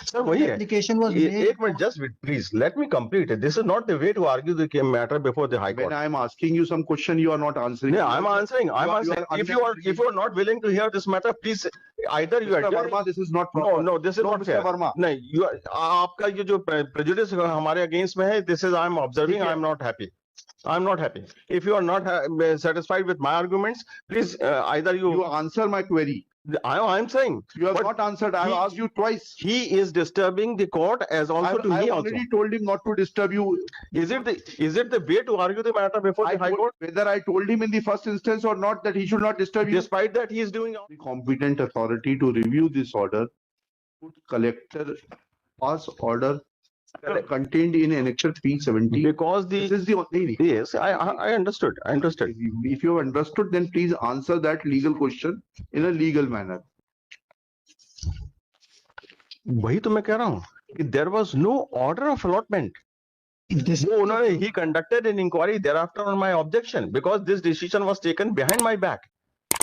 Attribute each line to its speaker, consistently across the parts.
Speaker 1: Sir, वही है.
Speaker 2: Application was made.
Speaker 1: एक minute, just please let me complete it. This is not the way to argue the matter before the High Court.
Speaker 3: When I am asking you some question, you are not answering.
Speaker 1: Yeah, I'm answering. If you are not willing to hear this matter, please either you
Speaker 3: Mr. Verma, this is not proper.
Speaker 1: No, this is not
Speaker 3: Mr.
Speaker 1: fair.
Speaker 3: Verma.
Speaker 1: नहीं, you आपका ये जो prejudice हमारे against में है, this is I'm observing. I'm not happy. I'm not happy. If you are not satisfied with my arguments, please either you
Speaker 3: answer my query.
Speaker 1: I'm saying
Speaker 3: you have not answered. I have asked you twice.
Speaker 1: He is disturbing the court as also to me also. I
Speaker 3: already told him not to disturb you.
Speaker 1: Is it the way to argue the matter before the High Court?
Speaker 3: Whether I told him in the first instance or not that he should not disturb you.
Speaker 1: Despite that, he is doing
Speaker 3: the competent authority to review this order. Put collector pass order contained in annexure P70.
Speaker 1: Because
Speaker 3: this is the only.
Speaker 1: Yes, I understood. I understood.
Speaker 3: If you have understood, then please answer that legal question in a legal manner.
Speaker 1: वही तो मैं कह रहा हूँ कि there was no order of allotment. He conducted an inquiry thereafter on my objection because this decision was taken behind my back.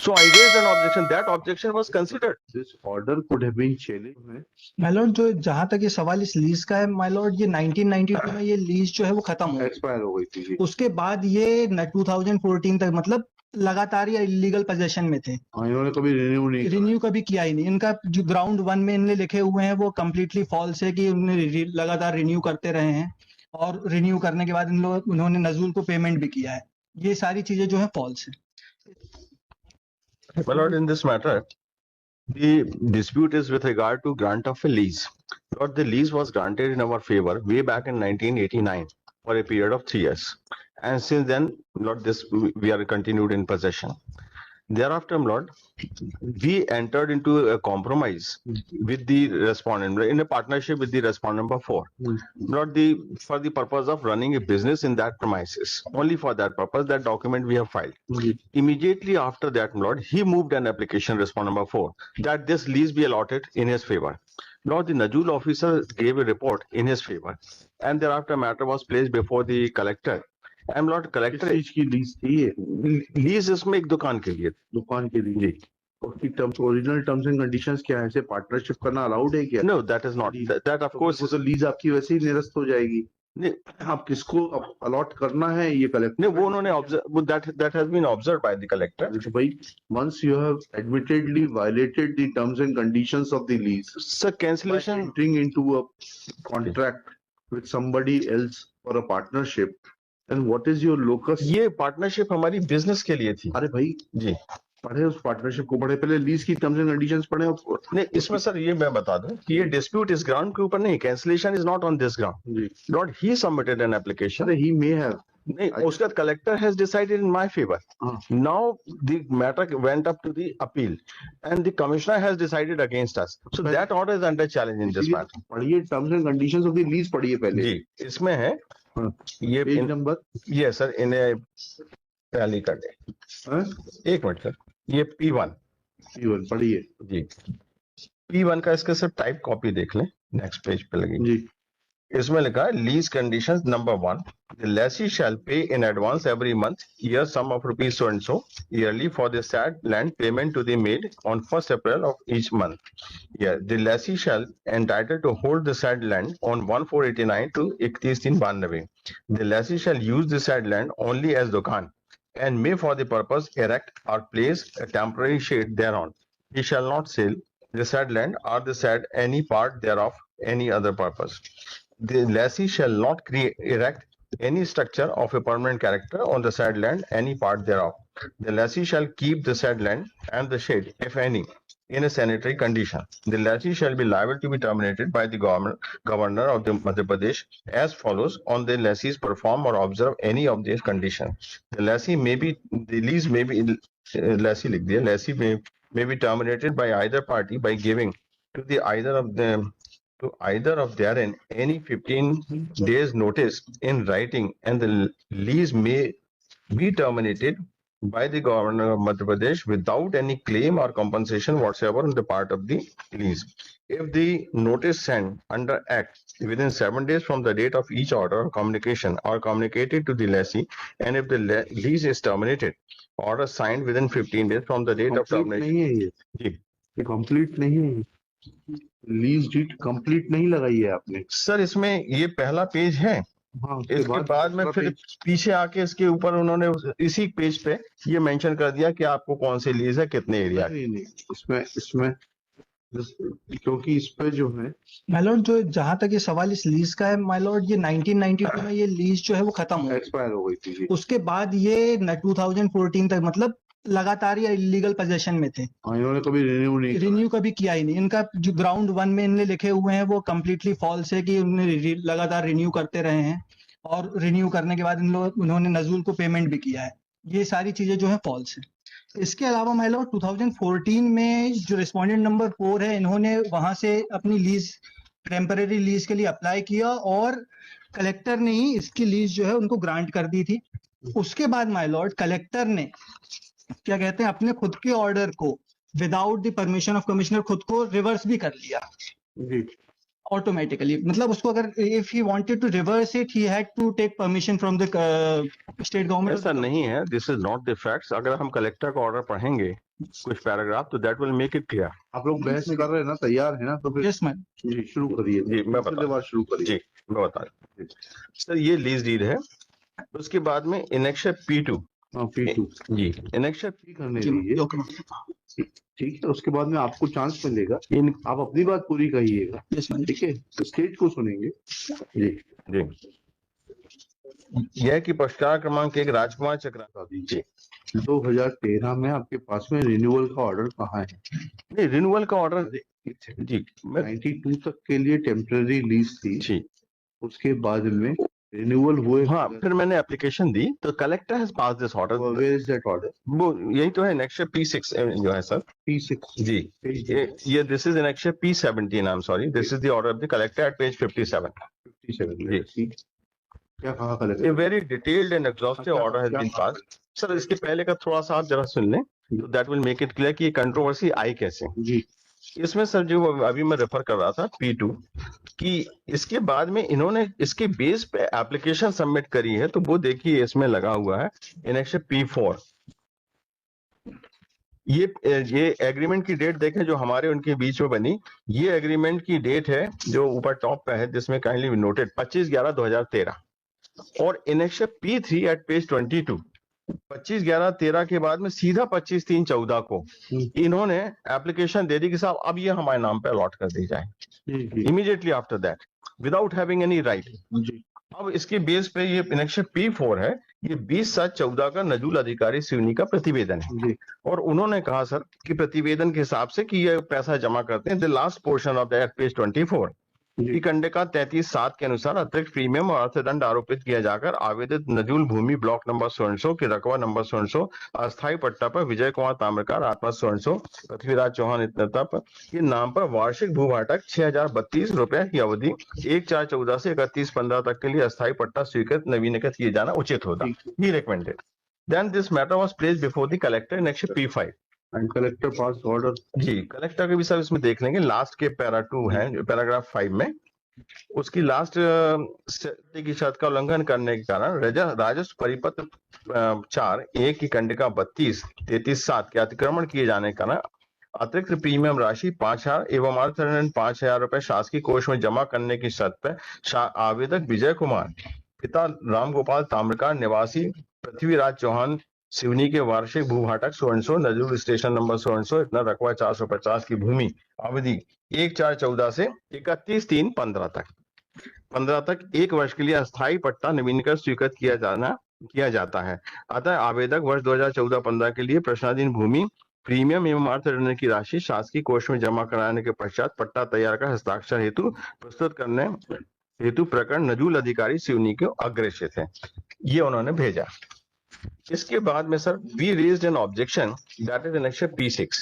Speaker 1: So I raised an objection. That objection was considered.
Speaker 3: This order could have been challenged.
Speaker 2: My lord, जो जहाँ तक ये सवाल इस lease का है, my lord, ये 1992 में ये लीज जो है वो खत्म हो
Speaker 3: गई थी।
Speaker 2: उसके बाद ये 2014 तक मतलब लगातार ये इलीगल पोजेशन में थे।
Speaker 3: इन्होंने कभी
Speaker 2: रिन्यू कभी किया ही नहीं। इनका जो ग्राउंड 1 में इन्होंने लिखे हुए हैं वो कम्प्लीटली फॉल्स है कि उन्होंने लगातार रिन्यू करते रहे हैं और रिन्यू करने के बाद उन्होंने नजूल को पेमेंट भी किया है। ये सारी चीजें जो है फॉल्स है।
Speaker 1: My lord, in this matter, the dispute is with regard to grant of a lease. Lord, the lease was granted in our favor way back in 1989 for a period of 3 years. And since then, Lord, we are continued in possession. Thereafter, Lord, we entered into a compromise with the respondent in a partnership with the respondent number 4. Lord, for the purpose of running a business in that premises, only for that purpose, that document we have filed. Immediately after that, Lord, he moved an application, respondent number 4, that this lease be allotted in his favor. Lord, the Najul officer gave a report in his favor, and thereafter matter was placed before the collector. I'm not collector.
Speaker 3: किस चीज की lease थी ये?
Speaker 1: Lease इसमें एक दुकान के लिए
Speaker 3: जी। उसकी terms, original terms and conditions क्या है? ऐसे पार्टनरशिप करना अलाउड है क्या?
Speaker 1: No, that is not. That of course
Speaker 3: तो लीज आपकी वैसे ही निरस्त हो जाएगी।
Speaker 1: नहीं,
Speaker 3: आप किसको अलॉट करना है ये कलेक्टर?
Speaker 1: नहीं, वो उन्होंने observe, that has been observed by the collector.
Speaker 3: तो भाई, once you have admittedly violated the terms and conditions of the lease,
Speaker 1: sir, cancellation,
Speaker 3: entering into a contract with somebody else for a partnership, and what is your locus?
Speaker 1: ये partnership हमारी business के लिए थी।
Speaker 3: अरे भाई
Speaker 1: जी,
Speaker 3: पढ़े उस partnership को, पढ़े पहले लीज की टर्म्स एंड कंडीशंस पढ़े।
Speaker 1: नहीं, इसमें सर ये मैं बता दूं कि ये डिस्प्यूट इस ग्राउंड के ऊपर नहीं, cancellation is not on this ground.
Speaker 3: जी,
Speaker 1: not he submitted an application.
Speaker 3: अरे ही मे हैव,
Speaker 1: नहीं, उसका collector has decided in my favour. Now the matter went up to the appeal and the commissioner has decided against us, so that order is under challenge in this matter.
Speaker 3: पढ़िए terms and conditions of the lease, पढ़िए पहले।
Speaker 1: जी, इसमें है ये
Speaker 3: page number.
Speaker 1: ये sir इन्हें tally कर दे। एक मिनट सर, ये P1
Speaker 3: पढ़िए
Speaker 1: जी। P1 का इसका सिर्फ टाइप कॉपी देख लें, नेक्स्ट पेज पे लगेगी
Speaker 3: जी।
Speaker 1: इसमें लिखा है lease conditions number 1, the lessee shall pay in advance every month year sum of rupees so and so yearly for the said land payment to the made on 1st April of each month year. The lessee shall entitled to hold the said land on 1/4/89 to 31/3/92। The lessee shall use the said land only as दुकान and may for the purpose erect or place a temporary shade thereon. He shall not sell the said land or the said any part thereof any other purpose. The lessee shall not erect any structure of a permanent character on the said land any part thereof. The lessee shall keep the said land and the shade, if any, in a sanitary condition. The lessee shall be liable to be terminated by the governor of the Madhya Pradesh as follows on the lessee's perform or observe any of these conditions. The lessee may be, the lease may be, lessee लिख दिया, lessee may be terminated by either party by giving to the either of them to either of therein any 15 days notice in writing, and the lease may be terminated by the governor of Madhya Pradesh without any claim or compensation whatsoever on the part of the lease. If the notice sent under Act within 7 days from the date of each order or communication are communicated to the lessee, and if the lease is terminated, order signed within 15 days from the date of termination.
Speaker 3: नहीं है ये complete नहीं है। Lease deed complete नहीं लगाई है आपने।
Speaker 1: Sir इसमें ये पहला पेज है,
Speaker 3: हाँ,
Speaker 1: इसके बाद में
Speaker 3: दूसरा
Speaker 1: फिर
Speaker 3: पेज।
Speaker 1: पीछे आके इसके ऊपर उन्होंने इसी पेज पे ये मेंशन कर दिया कि आपको कौन सी लीज है, कितने एरिया।
Speaker 3: नहीं, इसमें क्योंकि इस पे जो है
Speaker 2: माय लॉर्ड, जो जहां तक ये सवाल इस लीज का है माय लॉर्ड, ये 1992 में ये लीज जो है वो खत्म हो गई।
Speaker 3: एक्सपायर हो गई थी जी।
Speaker 2: उसके बाद ये 2014 तक मतलब लगातार ये इलीगल पोजेशन में थे,
Speaker 3: हाँ, इन्होंने कभी रिन्यू नहीं करा।
Speaker 2: रिन्यू कभी किया ही नहीं। इनका जो ग्राउंड 1 में इनने लिखे हुए हैं वो कम्प्लीटली फॉल्स है कि उन्होंने लगातार रिन्यू करते रहे हैं और रिन्यू करने के बाद उन्होंने नजूल को पेमेंट भी किया है। ये सारी चीजें जो है फॉल्स है। इसके अलावा माय लॉर्ड 2014 में जो रिस्पोंडेंट नंबर 4 है, इन्होंने वहां से अपनी लीज, टेम्परेरी लीज के लिए अप्लाई किया और कलेक्टर ने ही इसकी लीज जो है उनको ग्रांट कर दी थी। उसके बाद माय लॉर्ड कलेक्टर ने क्या कहते हैं अपने खुद के ऑर्डर को without the permission of commissioner खुद को रिवर्स भी कर लिया
Speaker 3: जी।
Speaker 2: ऑटोमेटिकली। मतलब उसको अगर if he wanted to reverse it he had to take permission from the state government.
Speaker 1: ऐसा नहीं है, this is not the facts. अगर हम कलेक्टर का ऑर्डर पढ़ेंगे कुछ पैराग्राफ तो that will make it clear.
Speaker 3: आप लोग बहस कर रहे हैं ना, तैयार है ना, तो फिर
Speaker 2: यस मैम।
Speaker 3: जी शुरू करिए।
Speaker 1: जी मैं
Speaker 3: दूसरे बार शुरू करिए।
Speaker 1: जी मैं बता रहा हूँ। सर ये लीज डीड है, उसके बाद में इनेक्शन P2।
Speaker 3: हाँ, P2
Speaker 1: जी इनेक्शन
Speaker 3: ठीक करने दीजिए। ठीक है, उसके बाद में आपको चांस मिलेगा,
Speaker 1: इन
Speaker 3: आप अपनी बात पूरी कहिएगा।
Speaker 2: Yes ma'am.
Speaker 3: ठीक है, स्टेट को सुनेंगे। जी
Speaker 1: जी यह कि पुरस्कार क्रमांक 1 राजकुमार चक्रा जी
Speaker 3: 2013 में आपके पास में रिन्यूअल का ऑर्डर कहाँ है?
Speaker 1: नहीं, रिन्यूअल का ऑर्डर जी
Speaker 3: 92 तक के लिए टेम्पररी लीज थी,
Speaker 1: जी
Speaker 3: उसके बाद में रिन्यूअल हुए।
Speaker 1: हाँ, फिर मैंने एप्लीकेशन दी तो collector has pass this order.
Speaker 3: Where is that order?
Speaker 1: वो यही तो है इनेक्शन P6 जो है सर।
Speaker 3: P6
Speaker 1: जी ये this is annexure P17। I am sorry, this is the order of the collector at page 57।
Speaker 3: 57 जी। क्या कहा collector?
Speaker 1: A very detailed and exhaustive order has been passed। Sir इसके पहले का थोड़ा सा आप जरा सुन लें तो that will make it clear कि ये कंट्रोवर्सी आई कैसे।
Speaker 3: जी
Speaker 1: इसमें सर जो अभी मैं रेफर कर रहा था P2 कि इसके बाद में इन्होंने इसके बेस पे एप्लीकेशन सबमिट करी है, तो वो देखिए इसमें लगा हुआ है इनेक्शन P4। ये एग्रीमेंट की डेट देखें जो हमारे उनके बीच में बनी। ये एग्रीमेंट की डेट है जो ऊपर टॉप पे है, जिसमें काइंडली नोटेड 25/11/2013। और इनेक्शन P3 एट पेज 22 25/11/13 के बाद में सीधा 25/3/14 को इन्होंने एप्लीकेशन दे दी कि साहब अब ये हमारे नाम पे अलॉट कर दी जाए। Immediately after that without having any right. अब इसके बेस पे ये इनेक्शन P4 है, ये 20/7/14 का नजूल अधिकारी सिवनी का प्रतिवेदन है। और उन्होंने कहा सर कि प्रतिवेदन के हिसाब से कि ये पैसा जमा करते हैं। The last portion of that page 24 की कंडिका 33(7) के अनुसार अतिरिक्त प्रीमियम और अर्थदंड आरोपित किया जाकर आवेदित नजूल भूमि ब्लॉक नंबर 100 के रकबा नंबर 100 अस्थायी पट्टा पर विजय कुमार ताम्रकार आत्मा 100 पृथ्वीराज चौहान इतनता पर के नाम पर वार्षिक भूभाटक 6032 रुपए की अवधि 1/4/14 से 31/15 तक के लिए अस्थायी पट्टा स्वीकृत नवीनीकृत किए जाना उचित होता। He recommended. Then this matter was placed before the collector in इनेक्शन P5
Speaker 3: and collector pass order.
Speaker 1: जी कलेक्टर के भी सब इसमें देख लेंगे। लास्ट के पैरा 2 है, पैराग्राफ 5 में उसकी लास्ट की शर्त का उल्लंघन करने के कारण राजस्व परिपत्र 4(1) की कंडिका 32-33(7) के अतिक्रमण किए जाने के कारण अतिरिक्त प्रीमियम राशि 5,000 एवं अर्थदंड 5,000 रुपए शासकीय कोष में जमा करने की शर्त पर आवेदक विजय कुमार पिता रामगोपाल ताम्रकार निवासी पृथ्वीराज चौहान सिवनी के वार्षिक भूभाटक 100 नजूल स्टेशन नंबर 100 इतना रकबा 450 की भूमि अवधि 1/4/14 से 31/3/15 तक 1 वर्ष के लिए अस्थायी पट्टा नवीनीकृत स्वीकृत किया जाता है। अतः आवेदक वर्ष 2014-15 के लिए प्रश्नाधीन भूमि प्रीमियम एवं अर्थदंड की राशि शासकीय कोष में जमा कराने के पश्चात पट्टा तैयार कर हस्ताक्षर हेतु प्रस्तुत करने हेतु प्रकरण नजूल अधिकारी सिवनी को अग्रेषित है। ये उन्होंने भेजा। इसके बाद में sir we raised an objection that is annexure P6।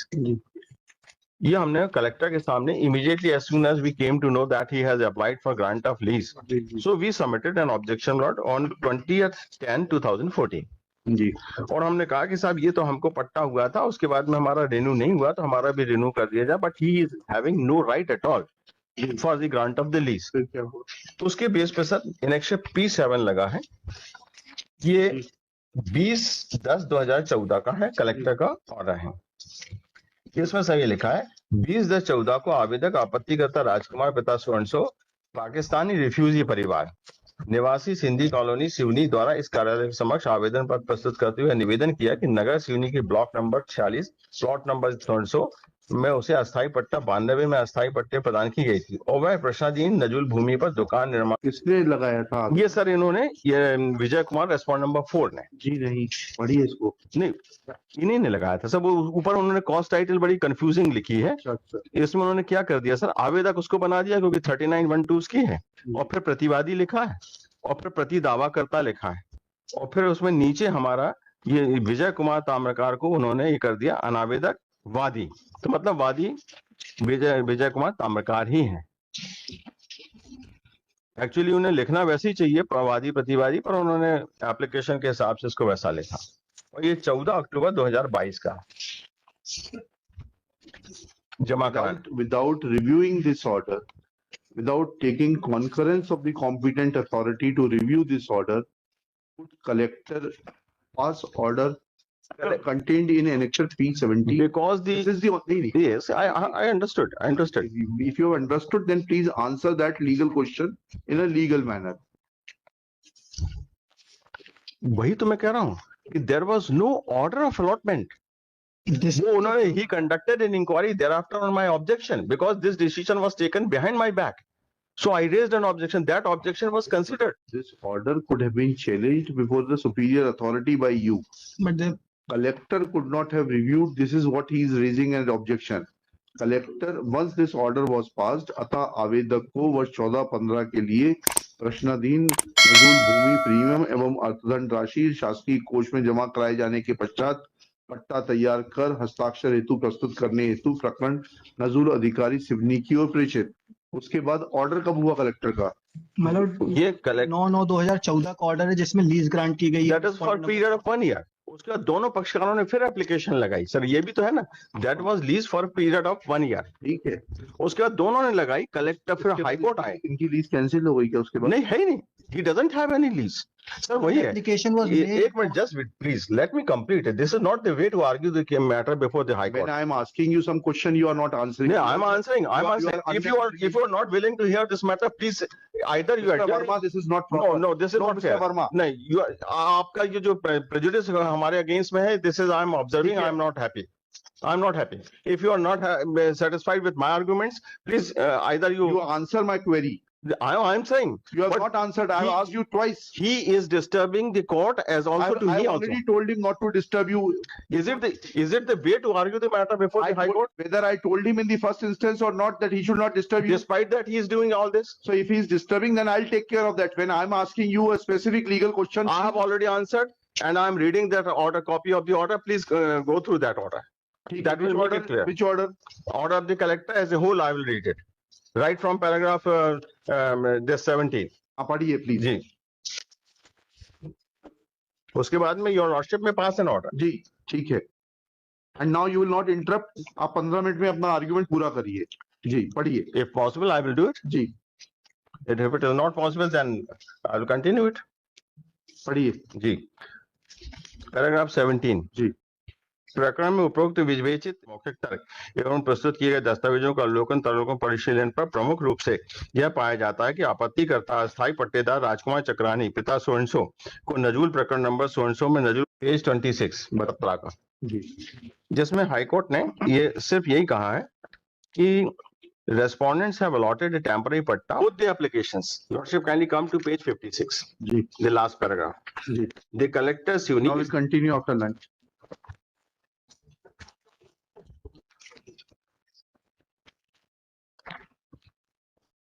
Speaker 1: ये हमने कलेक्टर के सामने immediately as soon as we came to know that he has applied for grant of lease, so we submitted an objection note on 20th/10/2014
Speaker 3: जी।
Speaker 1: और हमने कहा कि साहब ये तो हमको पट्टा हुआ था, उसके बाद में हमारा रिन्यू नहीं हुआ तो हमारा भी रिन्यू कर दिया जाए, but he is having no right at all for the grant of the lease. तो उसके बेस पे सर इनेक्शन P7 लगा है। ये 20/10/2014 का है, कलेक्टर का ऑर्डर है। इसमें सही लिखा है 20/10/14 को आवेदक आपत्तिकर्ता राजकुमार पिता सो पाकिस्तानी रिफ्यूजी परिवार निवासी सिंधी कॉलोनी सिवनी द्वारा इस कार्यालय के समक्ष आवेदन पत्र प्रस्तुत करते हुए निवेदन किया कि नगर सिवनी के ब्लॉक नंबर 46 प्लॉट नंबर 300 में उसे अस्थायी पट्टा 92 में अस्थायी पट्टे प्रदान की गई थी और वह प्रश्नाधीन नजुल भूमि पर दुकान निर्माण।
Speaker 3: किसने लगाया था?
Speaker 1: ये सर इन्होंने ये विजय कुमार रेस्पॉन्ड नंबर 4 ने।
Speaker 3: जी नहीं, पढ़िए इसको।
Speaker 1: नहीं, इन्हीं ने लगाया था सब। ऊपर उन्होंने कॉस्ट टाइटल बड़ी कंफ्यूजिंग लिखी है।
Speaker 3: अच्छा।
Speaker 1: इसमें उन्होंने क्या कर दिया सर, आवेदक उसको बना दिया क्योंकि 3912 उसकी है और फिर प्रतिवादी लिखा है और फिर प्रति दावाकर्ता लिखा है और फिर उसमें नीचे हमारा ये विजय कुमार ताम्रकार को उन्होंने ये कर दिया अनावेदक वादी। तो मतलब वादी विजय कुमार ताम्रकार ही है। एक्चुअली उन्हें लिखना वैसे ही चाहिए वादी प्रतिवादी, पर उन्होंने एप्लीकेशन के हिसाब से इसको वैसा लिखा। और ये 14 अक्टूबर 2022 का जमा करा।
Speaker 3: Without reviewing this order, without taking concurrence of the competent authority to review this order, would collector pass order contained in annexure P17?
Speaker 1: Because
Speaker 3: This is the only.
Speaker 1: yes, I understood.
Speaker 3: If you have understood, then please answer that legal question in a legal manner.
Speaker 1: वही तो मैं कह रहा हूँ कि there was no order of allotment. वो उन्होंने he conducted an inquiry thereafter on my objection because this decision was taken behind my back. So I raised an objection. That objection was considered.
Speaker 3: This order could have been challenged before the superior authority by you.
Speaker 2: But the
Speaker 3: Collector could not have reviewed. This is what he is raising an objection. Collector, once this order was passed, अतः आवेदक को वर्ष 14-15 के लिए प्रश्नाधीन नजूल भूमि premium एवं अर्थदंड राशि शासकीय कोष में जमा कराए जाने के पश्चात पट्टा तैयार कर हस्ताक्षर हेतु प्रस्तुत करने हेतु प्रकरण नजूल अधिकारी सिवनी की ओर प्रेषित। उसके बाद ऑर्डर कब हुआ कलेक्टर का?
Speaker 2: मतलब
Speaker 1: ये कलेक्ट
Speaker 2: 9/9/2014 का ऑर्डर है जिसमें लीज ग्रांट की गई है।
Speaker 1: That is for period of 1 year. उसके बाद दोनों पक्षकारों ने फिर एप्लीकेशन लगाई। सर ये भी तो है ना, that was lease for period of 1 year.
Speaker 3: ठीक है,
Speaker 1: उसके बाद दोनों ने लगाई, कलेक्टर फिर हाई कोर्ट आए।
Speaker 3: इनकी लीज कैंसिल हो गई क्या उसके बाद?
Speaker 1: नहीं है ही नहीं, he doesn't have any lease. Sir वही है।
Speaker 2: Application was made.
Speaker 1: एक minute, just please let me complete it. This is not the way to argue the matter before the high court.
Speaker 3: When I am asking you some question, you are not answering.
Speaker 1: Yeah, I'm answering. I'm
Speaker 3: You are
Speaker 1: answering. If
Speaker 3: unnecessary.
Speaker 1: you are not willing to hear this matter, please either you
Speaker 3: Mr.
Speaker 1: adjourn.
Speaker 3: Verma, this is not
Speaker 1: No,
Speaker 3: proper.
Speaker 1: no, this is
Speaker 3: No,
Speaker 1: not
Speaker 3: Mr.
Speaker 1: fair.
Speaker 3: Verma.
Speaker 1: नहीं, you आपका ये जो prejudice हमारे against में है, this is I'm observing.
Speaker 3: ठीक है।
Speaker 1: I'm not happy. I'm not happy. If you are not satisfied with my arguments, please either you.
Speaker 3: You answer my query.
Speaker 1: I'm saying.
Speaker 3: You have
Speaker 1: But
Speaker 3: not answered. I have
Speaker 1: he-
Speaker 3: asked you twice.
Speaker 1: He is disturbing the court as also to
Speaker 3: I
Speaker 1: me
Speaker 3: have
Speaker 1: also.
Speaker 3: already told him not to disturb you.
Speaker 1: Is it the way to argue the matter before
Speaker 3: I
Speaker 1: the high
Speaker 3: told-
Speaker 1: court?
Speaker 3: Whether I told him in the first instance or not that he should not disturb you.
Speaker 1: Despite that, he is doing all this.
Speaker 3: So if he is disturbing, then I'll take care of that. When I'm asking you a specific legal question,
Speaker 1: I have already answered, and I am reading that order, copy of the order. Please go through that order. That will make it clear.
Speaker 3: Which order?
Speaker 1: Order of the collector as a whole, I will read it. Right from paragraph this 17.
Speaker 3: आप पढ़िए please.
Speaker 1: जी। उसके बाद में your lordship में pass an order.
Speaker 3: जी, ठीक है. And now you will not interrupt. आप 15 minute में अपना आर्गुमेंट पूरा करिए. जी, पढ़िए.
Speaker 1: If possible, I will do it.
Speaker 3: Ji,
Speaker 1: And if it is not possible, then I will continue it.
Speaker 3: पढ़िए.
Speaker 1: जी। Paragraph 17.
Speaker 3: जी.
Speaker 1: प्रकरण में उपरोक्त विवेचित मौखिक तर्क एवं प्रस्तुत किए गए दस्तावेजों का अवलोकन परिशीलन पर प्रमुख रूप से यह पाया जाता है कि आपत्तिकर्ता अस्थायी पट्टेदार राजकुमार चक्रानी पिता सोनसो को नजूल प्रकरण नंबर सोनसो में नजूल पेज 26 बतला का,
Speaker 3: जी.
Speaker 1: जिसमें हाईकोर्ट ने ये सिर्फ यही कहा है कि respondents have allotted a temporary patta with the applications. Lordship, kindly come to page 56,
Speaker 3: ji.
Speaker 1: the last paragraph.
Speaker 3: Ji.
Speaker 1: The collector Siwani
Speaker 3: Now we'll continue after lunch.